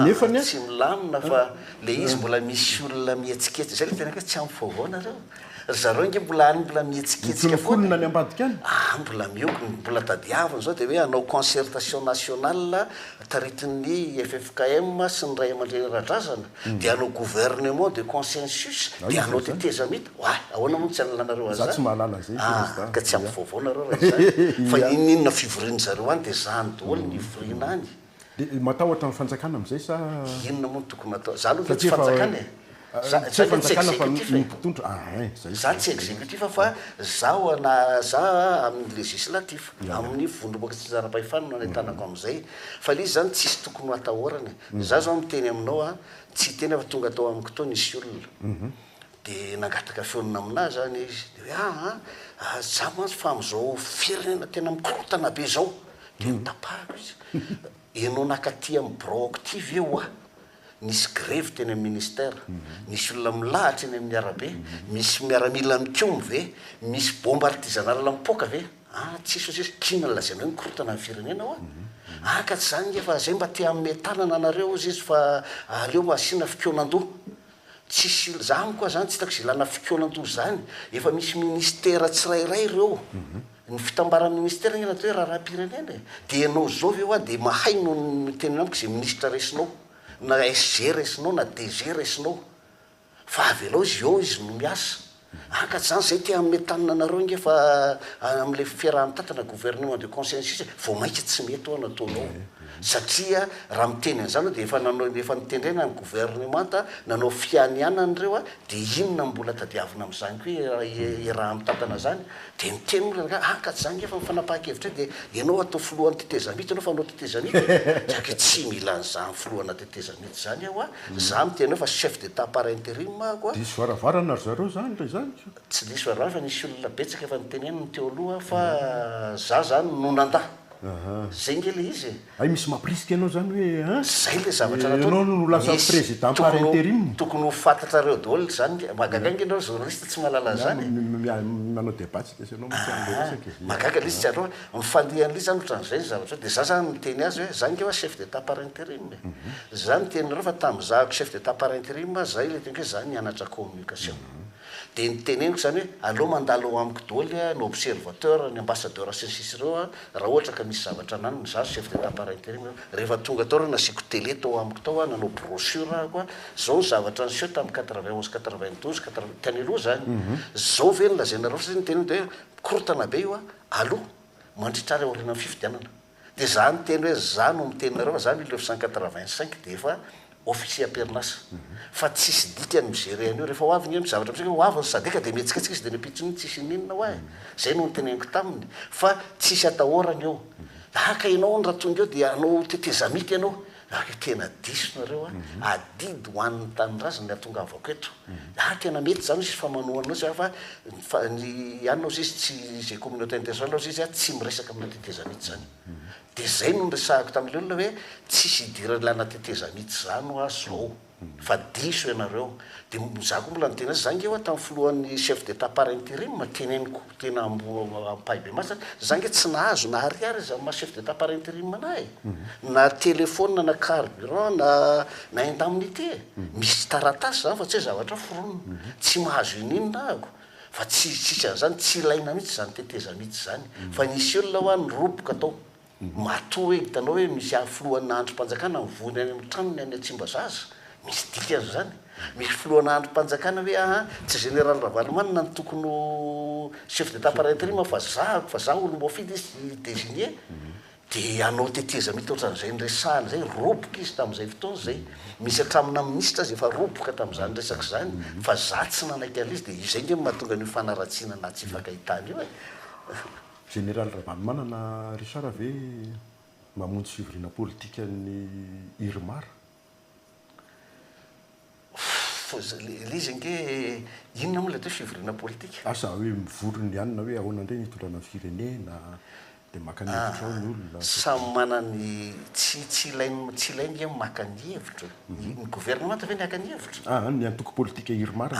nefany tsy milamina fa le izy mbola misy olona mihetsiketsy zay le tena hoe tsy ampy vaovao nareo zareo nge mbola mihetsiketsika foana ny ambadika any mbola miokony mbola tadiaviny zao de hoe hanao concertation nationale taritin'ny FFKM sy ny ray aman-dreny radrazana de hanao gouvernement de consensus de hanao teteza mita ahoana moa tsy analanareo za tsy mahalala zay ka tsy ampy vaovao nareo raha zany fa ininona fivoriany zareo any de zany daholo ny ivoriana any de matahotra ny fanjakana am'izay sa inona moa no tokony atao za aloha tsy fanjakana za tsy exécutif fa zaho za amin'ny législatif amin'ny vondroboka tsy zara-pahifanina nahitanako am'izay fa le izy zany tsisy tokony ho atahorana za zao miteny aminao tsy teny fa tonga atao amin'ny kotoa nisy olona de nangataka feonina aminazy zany izy de hoe za mantsy fa am'izao firenena tena mikorotana be zao de mitapahako izy ianao nakaty amin'ny proactive eo nisy grève teny amin'ny ministère nisy olona milahatra eny amin'ny arabe misy miaramila mikomby ve misy bombe artisanale mipoaka ve tsisy kina lazana hoe mikorotana amin'ny firenena ka tsy zany efa zay mba te amin'ny tanana anareo izy fa aleo asina fikionandoha tsisy zany koa zany tsy hitako zay lana fikionandoha zany efa misy ministère tsirairay ireo ny fitambaran'ny ministère nge natao hoe raharam-pirenena de ianao zao ve de mahay no tenena amiko zay ministre resinao na SG resinao na DG resinao fa avy alao izy eo izy no miasa ka tsy zany zay te amin'ny tanana anareo nge fa am'le fiaraha-mitantana gouvernement de consensus vao mainka tsy mety ao nataonao satria raha miteny an'izany de efa nitendrena ny gouvernementa nanao fianianan'ireo de inona mbola tadiavina am'izany koa raha mitantana zany de miteny olona ka tsy zany efa mifanapaha-kevitra de ianao atao filohan'ny tetezamity anao fa anao tetezamity saky tsy mila an'izany filohana tetezamity zany aho za miteny fa chef d'état par intérim koa diso varavarana ry zareo zany le zany tsy diso varavara fa nisy olona betsaka efa niteneniny teo aloha fa za zany no nanda zay nge le izy ay misy mampirisika ianao zany hoe zay le zavatra nataonao no lasa président par intérim tokony ho fantatra reo daholo zany magaga nge anao journaliste tsy mahalala zany manao débat sy anao magaga lizy tsy aloha mifandihan'le zany ohatran'izay zavatra de za zany miteny azy hoe za nge hoa chef d'état par intérim za miteny reo fa tamin'izahako chef d'état par intérim zay le teny hoe za nianatra communication dia nyteneniko zany hoe aleo mandalo amiko doly ny observateur ny ambassadeur sy ny sisy ireo raha ohatra ka misy zavatra anany za chef d'état par intérim rehefa tonga tao reo nasiako télé tao amiko tao nanao brochure ahako zao ny zavatra niseho tamin'ny 91 92 tany aloha zany zao ve nolazainareo fa nyteny de korotana be io aloha mandritrary aoriana amin'ny fifidianana dia za nyteny hoe za no mitenynareo fa za 1985 dia efa officier pernasa fa tsisy dikany migerer an'io rehefa hoavy ny zavatra misika hoavy sadika dia mihetsiketsika izy dia nepitsiny tsisy ninona ho ahy zay no nyteneniko taminy fa tsisy atahorana eo haka ianao ny raha tonga eo dia anao tetezamity ianao tena diso nareo adidy hoan'ny tanyrazany atonga avako eto tena mety zany izy fa manoanao zy fa ny anao zy izy tsy zay communauté internationale izy tsy miresaka amina tetezamity zany dia zay no resahako tam'ile olona hoe tsisy idira lana tetezamity zany ho azao fa diso ianareo dia za koa mbola nytena azy zangy eo tamin'ny filohan'ny chef d'état par intérim teneniko tena ampahy be masy zangy tsy nahazo na ariary za ma chef d'état par intérim anahy na téléphone na carburant na indemnité misy taratasy zany fa tsy hoe zavatra foronina tsy mahazo ininona ahako fa tsisy an'izany tsy ilaina mihitsy zany tetezamity zany fa nisy olona ho any roboka atao matoa hoe hitanao hoe misy filohan'ny androm-panjakana mivony any amin'ny tranony any Tsimbazaza misy dikany zany misy filohan'ny androm-panjakana hoe tsy général Ravalomanina ny tokony chef d'état par intérim fa za olo mofidy izy désigné dia anao tetezamity ohatran'izay nyresahana zay roboka izy tamin'izay fotoana zay misy atramina ministra azy efa roboka tamin'izany resaka zany fa za tsy nanaiky an'izy dia izay nge mahatonga ny fanaratsiana na tsy fakahitany io général Ravalomanana Richard ave mamonjy fivoriana politika ny Irmar lizy nge inona moa la teo fivoriana politika asa hoe mivorony ianina hoe ahoana indray nitondrana firenena dia maka ny hevitra ao ny olona samy manany tsy ilainy hoe maka ny hevitra ny gouvernement ve niaka ny hevitra ny antoko politika Irmar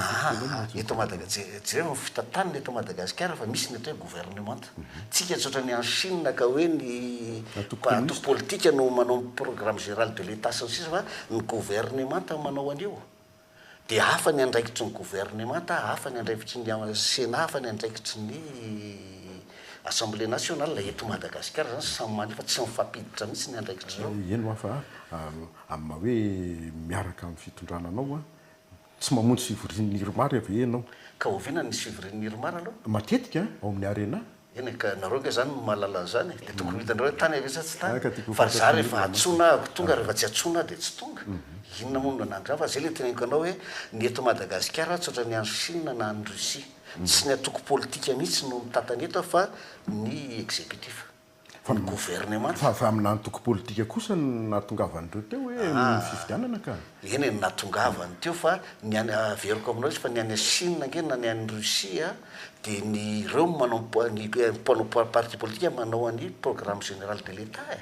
eto Madagasikara fitantanina eto Madagasikara fa misy ny atao hoe gouvernement tsika tsotra ny en Chine ka hoe ny antoko politika no manao programme général de l'état sy ny sisa fa ny gouvernement manao an'io dia hafa ny andraikitry ny gouvernement hafa ny andraikitry ny Sénat hafa ny andraikitry ny Assemblée nationale eto Madagasikara zany samy many fa tsy mifampiditra mihitsy ny andraikitry reo eno fa amin'ny hoe miaraka amin'ny fitondrananao tsy mamonjy fivorian'ny Irmar ave enao ka ovina ny fivorian'ny Irmar aloha matetika ao amin'ny arena eny ka nareo ke zany mahalala zany dia tokony hitanareo tany avesa tsy tany fa za rehefa atsona tonga rehefa tsy atsona dia tsy tonga inona mono nanangra fa zay le teneniko anao hoe ny eto Madagasikara tsotra ny any Chine na ny Russie tsy ny atoko politika mihitsy no mitantany eto fa ny exécutif fa ny gouvernement fa amina antoko politika kosa nahatongavan'ireo teo hoe fifidianana ka eny nahatongavany teo fa ny averiko aminao izy fa ny any Chine nge na ny any Russie dia ny ireo manao ny parti politique manao any programme général de l'état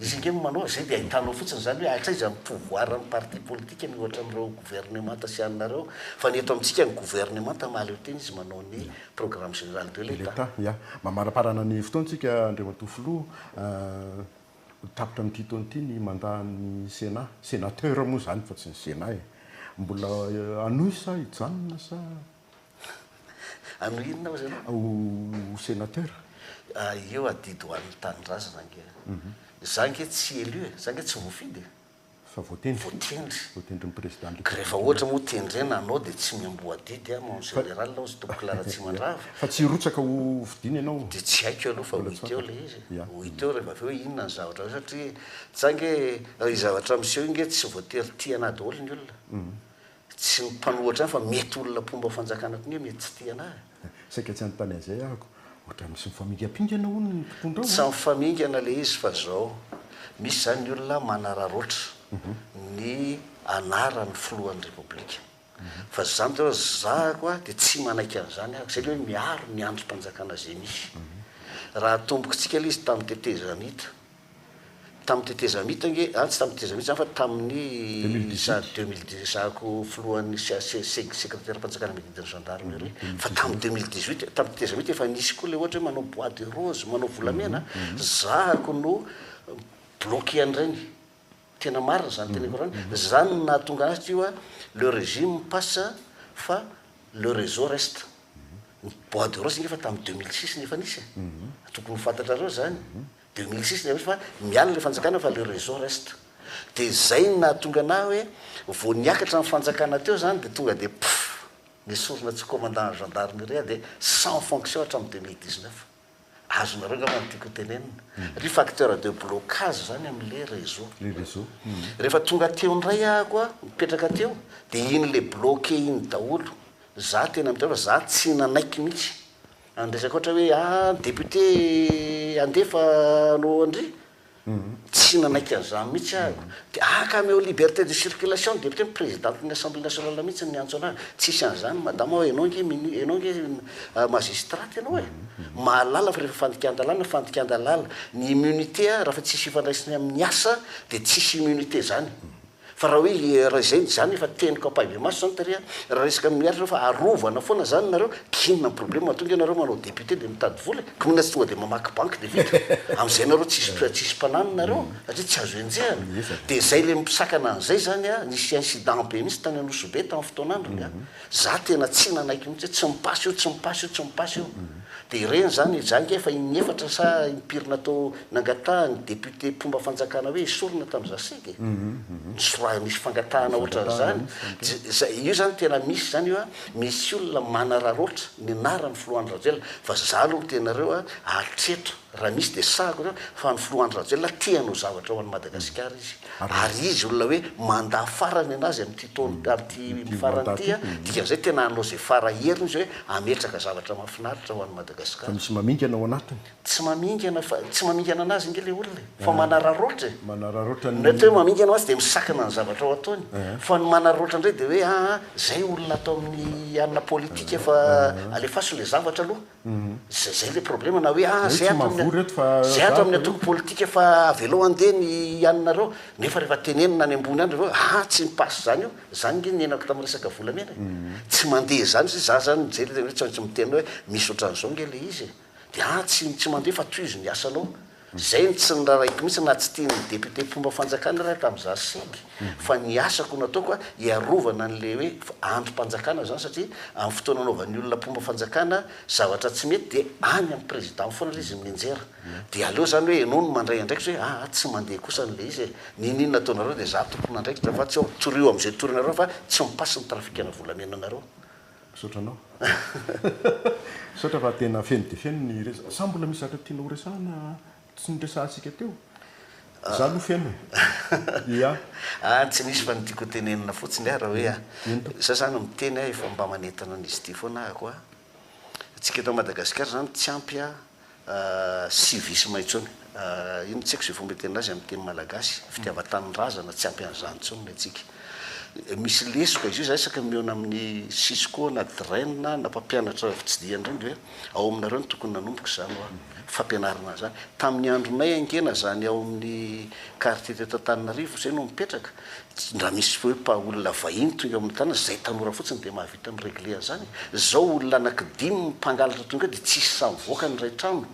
izy nge manao zay dia ahitanao fotsiny zany hoe ahitra izy amin'ny pouvoir ny parti politique mihoatra amin'ireo gouvernement sy anareo fa ny eto amintsika ny gouvernement mahaleo teny izy manao ny programme général de l'état mamaraparana ny fotoantsika Andriamatofilo tapitra amin'ity taona ity ny mandat ny Sénat sénateur moa zany fa tsy ny Sénat mbola anohy sa hijanona sa ano inona ho zany sénateur eo adidy ho an'ny tanindrazana nge zange tsy élu zange tsy voafidy fa voatendry ny président ka rehefa ohatra moa tendrena anao dia tsy miamboa didy mon général lao zy tomboky lara tsy mandrava fa tsy rotsaka ho vidiny ianao dia tsy haiko aloha fa hoiteo le izy hoiteo rehefa avy hoe inona ny zavatra satria zange zavatra miseho nge tsy voatery tia anahy daholo ny olona tsy mimpanohatra fa mety olona mpomba fanjakanako nge mety tsy tia anahy saika tsy anontany an'izay ahako ohatra misy mifamingam-pingana ho ny mpitondra tsy mifamingana le izy fa zao misy zany ny olona manararoatra ny anarany filohan'ny repoblika fa zany teo zahako dia tsy manaiky an'izany ahako zay le hoe miaro ny androm-panjakana zay misy raha tombokontsika le izy tamin'ny tetezamita tamin'ny tetezamita nge tsy tamin'ny tetezamita zany fa tamin'ny 2010 zahako filohan'ny secrétaire panjakana mididiny gendarmerie fa tamin'ny 2018 tamin'ny tetezamita efa nisy koa le ohatra hoe manao bois de rose manao volamena zahako no bloqué an'ireny tena marina zany teneko rany zany nahatonga azy tio le régime passe fa le réseau reste bois de rose nefa tamin'ny 2006 nefa nisy tokony fantatrareo zany 2006 nefa fa miala le fanjakana fa le réseau reste de zay na tonga na hoe vo niakatra amin'ny fanjakana teo zany de tonga de nisorona tsy commandant gendarmerie de sans fonction hatramin'ny 2019 azonareo ngamba ny tiako tenenina ry facteur de blocage zany amin'le réseau rehefa tonga teo ndray ah koa mipetraka teo de iny le bloqué iny daholo za tena miteo za tsy nanaiky mihitsy andresaka ohatra hoe député andefa no andry tsy nanaiky an'izany mihitsy aho de aka ameo liberté de circulation député présidente ny assemblée nationale mihitsy ny antso anazy tsisy an'izany madama hoe enao nge magistrat ianao e mahalala fa rehefa fandikan-dalàna ny immunité raha fa tsisy ifandraisiny amin'ny asa de tsisy immunité zany fa raha hoe raha zay zany efa teniko ampahibe maso zany taria raha resaka miaritra fa arovana foana zany nareo kinona problème mahatonga ianareo manao député de mitady vola ko mina tsy tonga de mamaky banque de vita am'izay nareo tsisy mpanano nareo satria tsy azo enjehana de zay le mipisakana an'izay zany a nisy incident be mihitsy tany Anosobe tamin'ny fotoanandrony za tena tsy nanaiky mihitsy tsy mipasy io de ireny zany zange efa inefatra sa impirina tao nangata ny député mpomba fanjakana hoe isorona tamin'zasika misy fangatahana ohatran'zany io zany tena misy zany io a misy olona manararoatra ny anarany Floandro Rajela fa za aloha tenareo atreto raha misy de sahako reo fa ny Floandro Rajela tianao zavatra ho an'ny Madagasikara izy ary izy olona hoe manda farany anazy am'ty taonty farany ty dia zay tena anao zay fara heriny izy hoe ametraka zavatra mahafinaritra ho an'ny Madagasikara misy mamingana ao anatiny tsy mamingana anazy nge le olona fa manararoatra teo mamingana azy de misakana ny zavatra ao ataony fa ny manararoatra indray de hoe zay olona atao amin'ny anina politika efa alefaso le zavatra aloha zay le problème na hoe zay ato amin'ny atoko politika efa avelo andeha ny aninareo nefa rehefa tenenina any ambony any reo tsy mipasy zany io zany nge nienako tamin'ny resaka volamena tsy mandeha zany za zany zay le tsy miteny hoe misy ohatran'izao nge le izy de tsy mandeha fa toizy ny asanao zay tsy nraraiky mihitsy na tsy tiany député mpomba fanjakana raha tamin'za seky fa ny asako nataoko iarovana an'le hoe androm-panjakana zany satria amin'ny fotoana anaovan'ny olona mpomba fanjakana zavatra tsy mety de any amin'ny président foana le izy mienjera de aleo zany hoe enao no mandray andraikitra hoe tsy mandeha kosa n'le izy ninona ataonareo de za tokony andraikitra fa tsy torio am'izay torinareo fa tsy mipasy ny trafikana volamena anareo sotranao sotra fa tena feno de feno ny resa sa mbola misy zatra tiana horesahana tsy niresahantsika teo za aloha feno tsy misy fa nitiako tenenina fotsiny raha hoe za zany miteny efa mba manentana an'izy ty foana ahako atsika eto Madagasikara zany tsy ampy civisme intsony ino tsy haiko zay fomba tena azy amin'ny teny malagasy fitiavan-tanin-drazana tsy ampy an'izany intsony atsika misy lesoka izy io za isaka miona amin'ny Cisco na Draine na mpampianatra fitsidiana reny de hoe ao aminareo ny tokony nanomboka zany fampianarana zany tamin'ny andronay angena zany ao amin'ny quartier teto Antananarivo zay no mipetraka raha misy hoe olona vahiny tonga amin'ny tana zay tanora fotsiny de mahavita miregle an'izany zao olona anankidimy mpangalatra tonga de tsisy samivoaka ny ray trano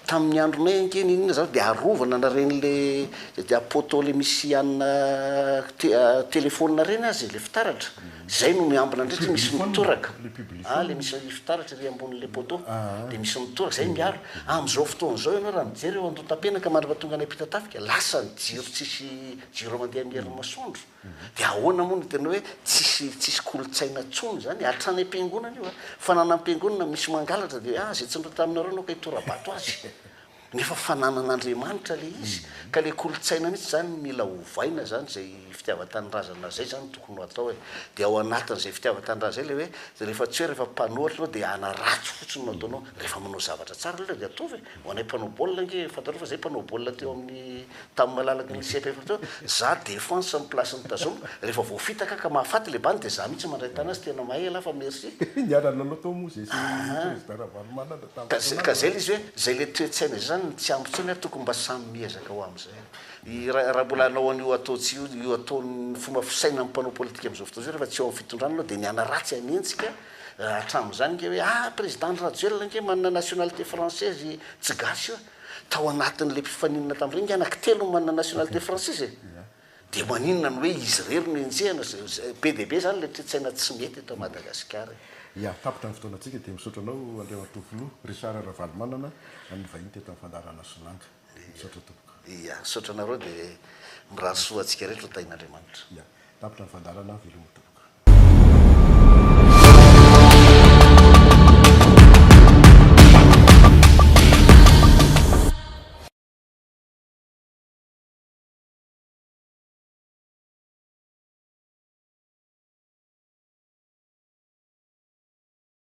tamin'ny andronay angena inona zany de arovana na reny le de apoto le misy anina telefônina reny azy le fitaratra zay no miambina ndraiky misy mitoraka le misy fitaratra ry ambon'le poto de misy mitoraka zay miaro am'izao fotoan'izao ianao raha mijery eo andotam-penaka mandra tonga any ampita-tafika lasa ny jiro tsisy jiro mandeha amin'ny herin'ny masoandro de ahoana moa ny tena hoe tsisy kolotsaina tsony zany hatrany am-piangonana io fa nana am-piangonana misy mangalatra de zay tsy ndro taminareo anao ka hitorabato azy nefa fananan'Andriamanitra le izy ka le kolotsaina mihitsy zany mila hovaina zany zay fitiavan-tanin-drazana zay zany tokony atao de ao anatin'izay fitiavan-tanin-drazana zay le hoe rehefa tsy hoe rehefa mpanohatra anao de anaratsy fotsiny no ataonao rehefa manao zavatra tsara le de atovy ho anay mpanao baolina nge fantareo fa zay mpanao baolina teo amin'ny tamin'ny malalaky ny CPF teo za défense amin'ny place ny tazomo rehefa voafitaka ka mahafaty le bany de za mihitsy mandray tana azy tena mahay ala fa merci ka zay le izy hoe zay le toetsaina zany tsy ambitsony tokony mba samy miezaka ho am'izay raha mbola anao an'io ataotsy io ataon'ny fomba fisaina amin'ny mpanao politika am'izao fotoana zay rehefa tsy eo amin'ny fitondrana anao de niana ratsy anentsika hatramin'izany nge hoe président Rajoelina nge manana nationalité française tsy gasy io tao anatin'le mpifaninana tamin'ireny nge anankitelo manana nationalité française de maninona ny hoe izy rery no enjehana be de be zany le toetsaina tsy mety eto Madagasikara ia tapitra ny fotoanantsika dia misaotra anao andrea matovoloha risara ravalomanana ny vahiny teto amin'ny fandarana solanga misaotra tompoko ia saotra anareo dia mirary soa antsika rehetra ho tain'andriamanitra ia tapitra ny fandarana veloma tompoko